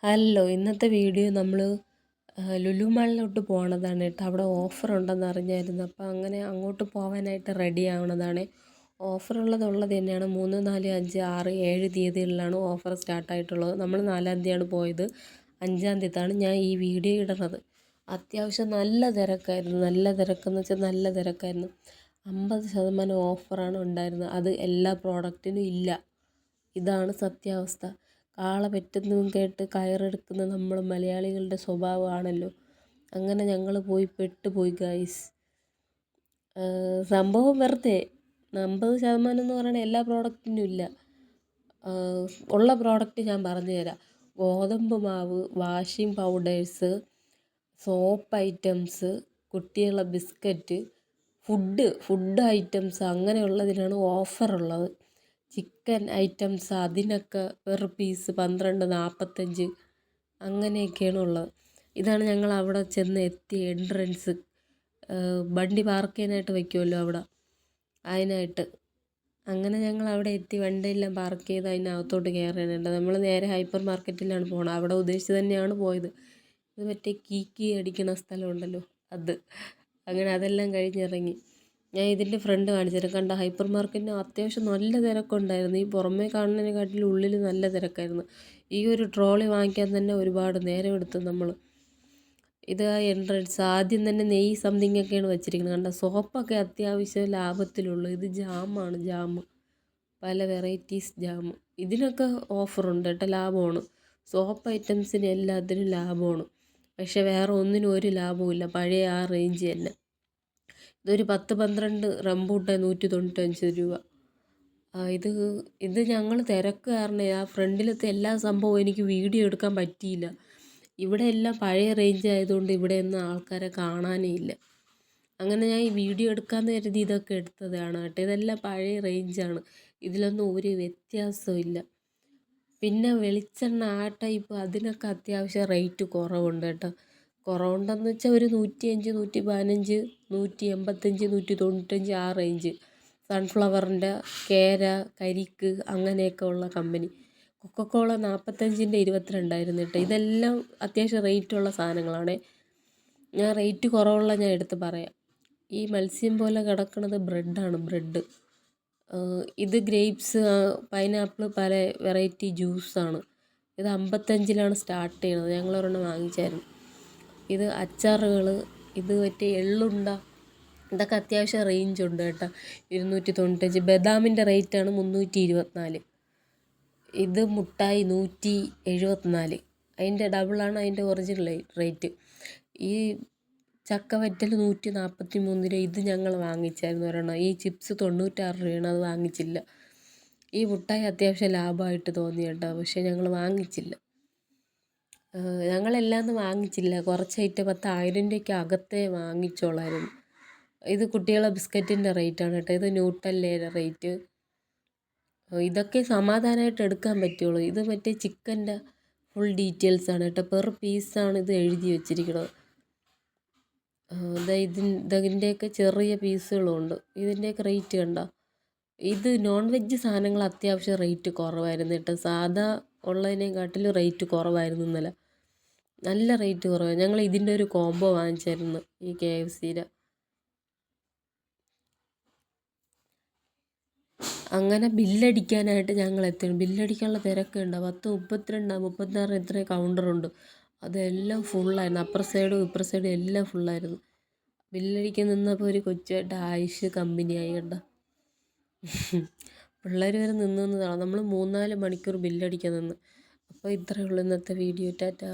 Hello, ഇന്നത്തെ video നമ്മൾ ലുലു മാളിലോട്ട് പോണതാണ് കേട്ടോ. അവിടെ ഓഫർ ഉണ്ടെന്ന് അറിഞ്ഞായിരുന്നു. അപ്പോൾ അങ്ങനെ അങ്ങോട്ട് പോകാനായിട്ട് റെഡി ആവണതാണ്. ഓഫറുള്ളത് തന്നെയാണ്. 3, 4, 5, 6, 7 തീയതികളിലാണ് ഓഫർ സ്റ്റാർട്ടായിട്ടുള്ളത്. നമ്മൾ 4-ാം തീയതിയാണ് പോയത്. 5-ാം തീയതിയാണ് ഞാൻ ഈ വീഡിയോ ഇടുന്നത്. അത്യാവശ്യം നല്ല തിരക്കായിരുന്നു. നല്ല തിരക്കെന്ന് വെച്ചാൽ നല്ല തിരക്കായിരുന്നു. 50% ഓഫറാണ് ഉണ്ടായിരുന്നത്. അത് എല്ലാ പ്രോഡക്റ്റിനും ഇല്ല. ഇതാണ് സത്യാവസ്ഥ. കാള പെറ്റുന്നതും കേട്ട് കയറെടുക്കുന്ന നമ്മൾ മലയാളികളുടെ സ്വഭാവമാണല്ലോ. അങ്ങനെ ഞങ്ങൾ പെട്ടുപോയി ഗൈസ്. സംഭവം വെറുതെ 50% എന്ന് പറയുന്നത് എല്ലാ പ്രോഡക്റ്റിനും ഇല്ല. ഉള്ള പ്രോഡക്റ്റ് ഞാൻ പറഞ്ഞു തരാം. ഗോതമ്പ് മാവ്, വാഷിംഗ് പൗഡേഴ്സ്, സോപ്പ് ഐറ്റംസ്, കുട്ടികളുടെ ബിസ്ക്കറ്റ്, ഫുഡ് ഐറ്റംസ്, അങ്ങനെയുള്ളതിനാണ് ഓഫറുള്ളത്. ചിക്കൻ ഐറ്റംസ് അതിനൊക്കെ പെർ പീസ് 12.45 അങ്ങനെയൊക്കെയാണ് ഉള്ളത്. ഇതാണ് ഞങ്ങൾ അവിടെ ചെന്ന് എത്തിയ എൻട്രൻസ്. വണ്ടി പാർക്ക് ചെയ്യാനായിട്ട് വയ്ക്കുമല്ലോ അവിടെ, അതിനായിട്ട്. അങ്ങനെ ഞങ്ങൾ അവിടെ എത്തി, വണ്ടിയെല്ലാം പാർക്ക് ചെയ്ത് അതിനകത്തോട്ട് കയറാനുണ്ട്. നമ്മൾ നേരെ ഹൈപ്പർ മാർക്കറ്റിലാണ് പോകണം. അവിടെ ഉദ്ദേശിച്ച് തന്നെയാണ് പോയത്. ഇത് മറ്റേ കീക്കി അടിക്കണ സ്ഥലമുണ്ടല്ലോ, അത്. അങ്ങനെ അതെല്ലാം കഴിഞ്ഞിറങ്ങി. ഞാൻ ഇതിൻ്റെ ഫ്രണ്ട് കാണിച്ചുതരാം. കണ്ട, ഹൈപ്പർ മാർക്കറ്റിന് അത്യാവശ്യം നല്ല തിരക്കുണ്ടായിരുന്നു. ഈ പുറമേ കാണുന്നതിനെക്കാട്ടിലും ഉള്ളിൽ നല്ല തിരക്കായിരുന്നു. ഈ ഒരു ട്രോളി വാങ്ങിക്കാൻ തന്നെ ഒരുപാട് നേരം എടുത്തു നമ്മൾ. ഇത് ആ എൻട്രൻസ്. ആദ്യം തന്നെ നെയ്യ് സംതിങ് ഒക്കെയാണ് വെച്ചിരിക്കുന്നത്. കണ്ട, സോപ്പൊക്കെ അത്യാവശ്യം ലാഭത്തിലുള്ളൂ. ഇത് ജാമാണ്, ജാം, പല വെറൈറ്റീസ് ജാം. ഇതിനൊക്കെ ഓഫറുണ്ട് കേട്ടോ, ലാഭമാണ്. സോപ്പ് ഐറ്റംസിന് എല്ലാത്തിനും ലാഭമാണ്. പക്ഷെ വേറെ ഒന്നിനും ഒരു ലാഭവുമില്ല, പഴയ ആ റേഞ്ച് തന്നെ. ഇതൊരു 10-12 റംബൂട്ടാൻ 195 രൂപ. ഇത് ഞങ്ങൾ തിരക്ക് കാരണം ആ ഫ്രണ്ടിലത്തെ എല്ലാ സംഭവവും എനിക്ക് വീഡിയോ എടുക്കാൻ പറ്റിയില്ല. ഇവിടെ എല്ലാം പഴയ റേഞ്ച് ആയതുകൊണ്ട് ഇവിടെയൊന്നും ആൾക്കാരെ കാണാനേ ഇല്ല. അങ്ങനെ ഞാൻ ഈ വീഡിയോ എടുക്കാമെന്ന് കരുതി ഇതൊക്കെ എടുത്തതാണ് കേട്ടോ. ഇതെല്ലാം പഴയ റേഞ്ചാണ്. ഇതിലൊന്നും ഒരു വ്യത്യാസവും ഇല്ല. പിന്നെ വെളിച്ചെണ്ണ ആ ടൈപ്പ്, അതിനൊക്കെ അത്യാവശ്യം റേറ്റ് കുറവുണ്ട് കേട്ടോ. കുറവുണ്ടെന്ന് വെച്ചാൽ ഒരു 105, 115, 185, 195 ആ റേഞ്ച്. സൺഫ്ലവറിൻ്റെ, കേര, കരിക്ക്, അങ്ങനെയൊക്കെ ഉള്ള കമ്പനി. കൊക്കക്കോള 45ൻ്റെ 22 കേട്ടോ. ഇതെല്ലാം അത്യാവശ്യം റേറ്റുള്ള സാധനങ്ങളാണ്. ഞാൻ റേറ്റ് കുറവുള്ള ഞാൻ എടുത്ത് പറയാം. ഈ മത്സ്യം പോലെ കിടക്കുന്നത് ബ്രെഡാണ്, ബ്രെഡ്. ഇത് ഗ്രേപ്സ്, പൈനാപ്പിൾ, പല വെറൈറ്റി ജ്യൂസാണ്. ഇത് 55ലാണ് സ്റ്റാർട്ട് ചെയ്യണത്. ഞങ്ങളൊരെണ്ണം വാങ്ങിച്ചായിരുന്നു. ഇത് അച്ചാറുകൾ, ഇത് മറ്റേ എള്ളുണ്ട, ഇതൊക്കെ അത്യാവശ്യം റേഞ്ച് ഉണ്ട് കേട്ടോ. 295. ബദാമിൻ്റെ റേറ്റാണ് 324. ഇത് മുട്ടായി 174. അതിൻ്റെ ഡബിളാണ് അതിൻ്റെ ഒറിജിനൽ റേറ്റ്. ഈ ചക്കവറ്റൽ 143 രൂപ. ഇത് ഞങ്ങൾ വാങ്ങിച്ചായിരുന്നു ഒരെണ്ണം. ഈ ചിപ്സ് 96 രൂപയാണ്, അത് വാങ്ങിച്ചില്ല. ഈ മുട്ടായി അത്യാവശ്യം ലാഭമായിട്ട് തോന്നി കേട്ടോ, പക്ഷേ ഞങ്ങൾ വാങ്ങിച്ചില്ല. ഞങ്ങളെല്ലാം വാങ്ങിച്ചില്ല. കുറച്ച് ഐറ്റം 10,000 രൂപയ്ക്ക് അകത്തേ വാങ്ങിച്ചോളായിരുന്നു. ഇത് കുട്ടികളെ ബിസ്ക്കറ്റിൻ്റെ റേറ്റാണ് കേട്ടോ. ഇത് ന്യൂട്ടല്ലയുടെ റേറ്റ്. ഇതൊക്കെ സമാധാനമായിട്ട് എടുക്കാൻ പറ്റുള്ളൂ. ഇത് മറ്റേ ചിക്കൻ്റെ ഫുൾ ഡീറ്റെയിൽസാണ് കേട്ടോ. പെർ പീസാണ് ഇത് എഴുതി വെച്ചിരിക്കുന്നത്. ഇതിൻ്റെയൊക്കെ ചെറിയ പീസുകളുണ്ട്. ഇതിൻ്റെയൊക്കെ റേറ്റ് കണ്ടോ. ഇത് നോൺ വെജ് സാധനങ്ങൾ അത്യാവശ്യം റേറ്റ് കുറവായിരുന്നു കേട്ടോ. സാധാ ഉള്ളതിനെക്കാട്ടിലും റേറ്റ് കുറവായിരുന്നു ഇന്നലെ. നല്ല റേറ്റ് കുറവാണ്. ഞങ്ങൾ ഇതിൻ്റെ ഒരു കോംബോ വാങ്ങിച്ചായിരുന്നു ഈ KFCയുടെ. അങ്ങനെ ബില്ലടിക്കാനായിട്ട് ഞങ്ങൾ എത്തണം. ബില്ലടിക്കാനുള്ള തിരക്കുണ്ട്. 10, 32, 36 ഇത്രയും കൗണ്ടറുണ്ട്. അതെല്ലാം ഫുള്ളായിരുന്നു. അപ്പുറ സൈഡും ഇപ്പുറ സൈഡും എല്ലാം ഫുള്ളായിരുന്നു. ബില്ലടിക്കാൻ നിന്നപ്പോൾ ഒരു കൊച്ചുമായിട്ട് ആയുഷ് കമ്പനിയായി കണ്ട. പിള്ളേർ വരെ നിന്ന് കാണാം. നമ്മൾ 3-4 മണിക്കൂർ ബില്ലടിക്കാൻ നിന്ന്. അപ്പോൾ ഇത്രയേ ഉള്ളൂ ഇന്നത്തെ വീഡിയോ. ടാറ്റാ.